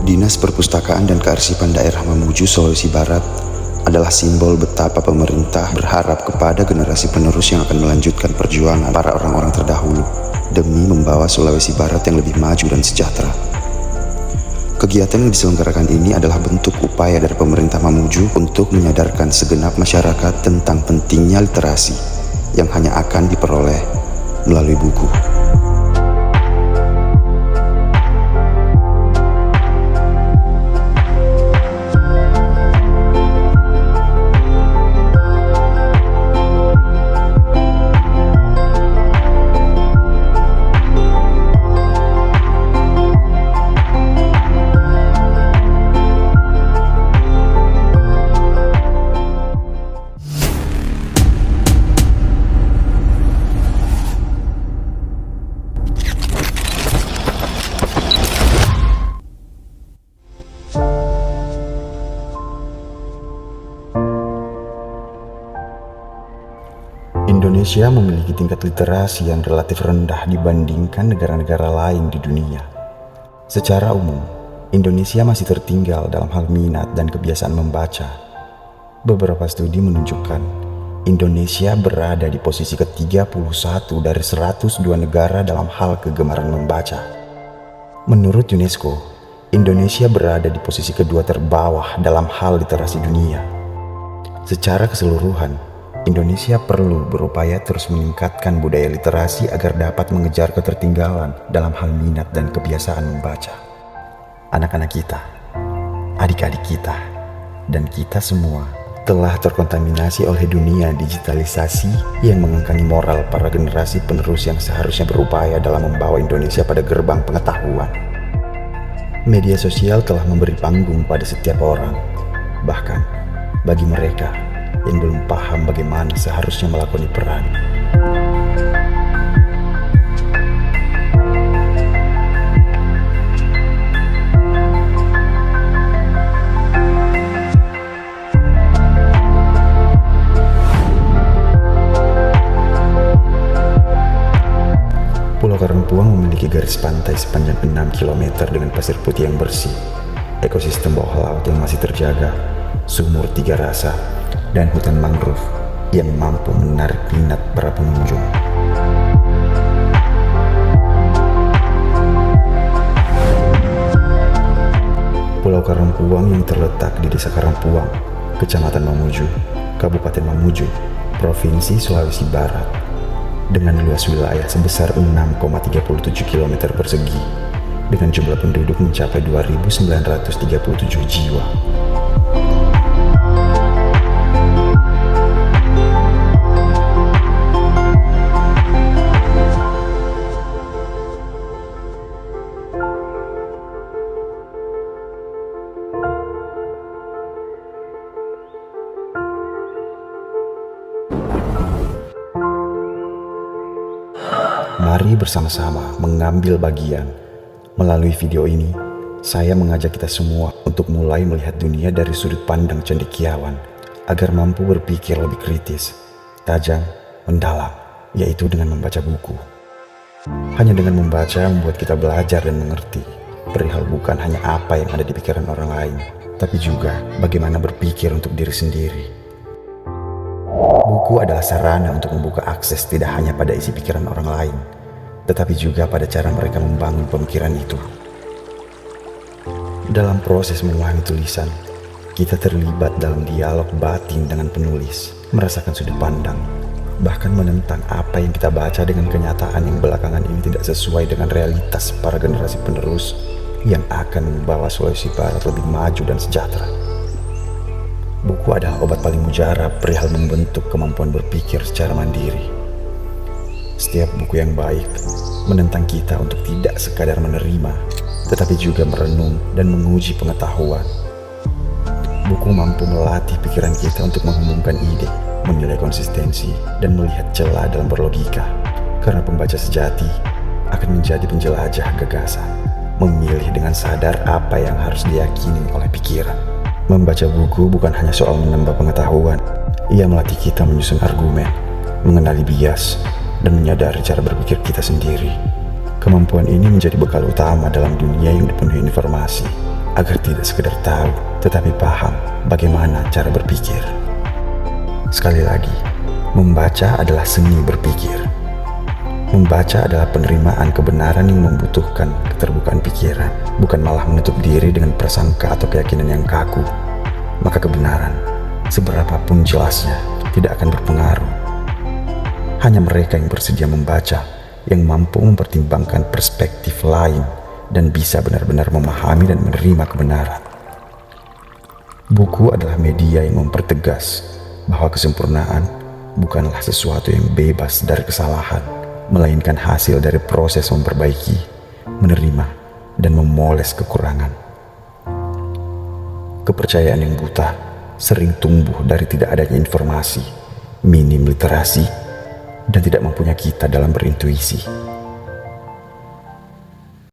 Dinas Perpustakaan dan Kearsipan Daerah Mamuju, Sulawesi Barat adalah simbol betapa pemerintah berharap kepada generasi penerus yang akan melanjutkan perjuangan para orang-orang terdahulu demi membawa Sulawesi Barat yang lebih maju dan sejahtera. Kegiatan yang diselenggarakan ini adalah bentuk upaya dari pemerintah Mamuju untuk menyadarkan segenap masyarakat tentang pentingnya literasi yang hanya akan diperoleh melalui buku. Indonesia memiliki tingkat literasi yang relatif rendah dibandingkan negara-negara lain di dunia. Secara umum, Indonesia masih tertinggal dalam hal minat dan kebiasaan membaca. Beberapa studi menunjukkan Indonesia berada di posisi ke-31 dari 102 negara dalam hal kegemaran membaca. Menurut UNESCO, Indonesia berada di posisi kedua terbawah dalam hal literasi dunia. Secara keseluruhan, Indonesia perlu berupaya terus meningkatkan budaya literasi agar dapat mengejar ketertinggalan dalam hal minat dan kebiasaan membaca. Anak-anak kita, adik-adik kita, dan kita semua telah terkontaminasi oleh dunia digitalisasi yang mengengkangi moral para generasi penerus yang seharusnya berupaya dalam membawa Indonesia pada gerbang pengetahuan. Media sosial telah memberi panggung pada setiap orang, bahkan bagi mereka yang belum paham bagaimana seharusnya melakoni peran. Pulau Karangpuang memiliki garis pantai sepanjang 6 km dengan pasir putih yang bersih, ekosistem bawah laut yang masih terjaga, sumur 3 rasa, dan hutan mangrove yang mampu menarik minat para pengunjung. Pulau Karangpuang yang terletak di Desa Karangpuang, Kecamatan Mamuju, Kabupaten Mamuju, Provinsi Sulawesi Barat, dengan luas wilayah sebesar 6,37 km persegi, dengan jumlah penduduk mencapai 2.937 jiwa. Mari bersama-sama mengambil bagian. Melalui video ini, saya mengajak kita semua untuk mulai melihat dunia dari sudut pandang cendekiawan, agar mampu berpikir lebih kritis, tajam, mendalam, yaitu dengan membaca buku. Hanya dengan membaca membuat kita belajar dan mengerti perihal bukan hanya apa yang ada di pikiran orang lain, tapi juga bagaimana berpikir untuk diri sendiri. Buku adalah sarana untuk membuka akses tidak hanya pada isi pikiran orang lain, tetapi juga pada cara mereka membangun pemikiran itu. Dalam proses memahami tulisan, kita terlibat dalam dialog batin dengan penulis, merasakan sudut pandang, bahkan menentang apa yang kita baca dengan kenyataan yang belakangan ini tidak sesuai dengan realitas para generasi penerus yang akan membawa Sulawesi Barat lebih maju dan sejahtera. Buku adalah obat paling mujarab perihal membentuk kemampuan berpikir secara mandiri. Setiap buku yang baik menentang kita untuk tidak sekadar menerima, tetapi juga merenung dan menguji pengetahuan. Buku mampu melatih pikiran kita untuk menghubungkan ide, menilai konsistensi, dan melihat celah dalam berlogika. Karena pembaca sejati akan menjadi penjelajah gagasan, memilih dengan sadar apa yang harus diyakini oleh pikiran. Membaca buku bukan hanya soal menambah pengetahuan, ia melatih kita menyusun argumen, mengenali bias, dan menyadari cara berpikir kita sendiri. Kemampuan ini menjadi bekal utama dalam dunia yang dipenuhi informasi, agar tidak sekedar tahu, tetapi paham bagaimana cara berpikir. Sekali lagi, membaca adalah seni berpikir. Membaca adalah penerimaan kebenaran yang membutuhkan keterbukaan pikiran, bukan malah menutup diri dengan prasangka atau keyakinan yang kaku. Maka kebenaran, seberapapun jelasnya, tidak akan berpengaruh. Hanya mereka yang bersedia membaca, yang mampu mempertimbangkan perspektif lain dan bisa benar-benar memahami dan menerima kebenaran. Buku adalah media yang mempertegas bahwa kesempurnaan bukanlah sesuatu yang bebas dari kesalahan, melainkan hasil dari proses memperbaiki, menerima, dan memoles kekurangan. Kepercayaan yang buta sering tumbuh dari tidak adanya informasi, minim literasi, dan tidak mampunya kita dalam berintuisi.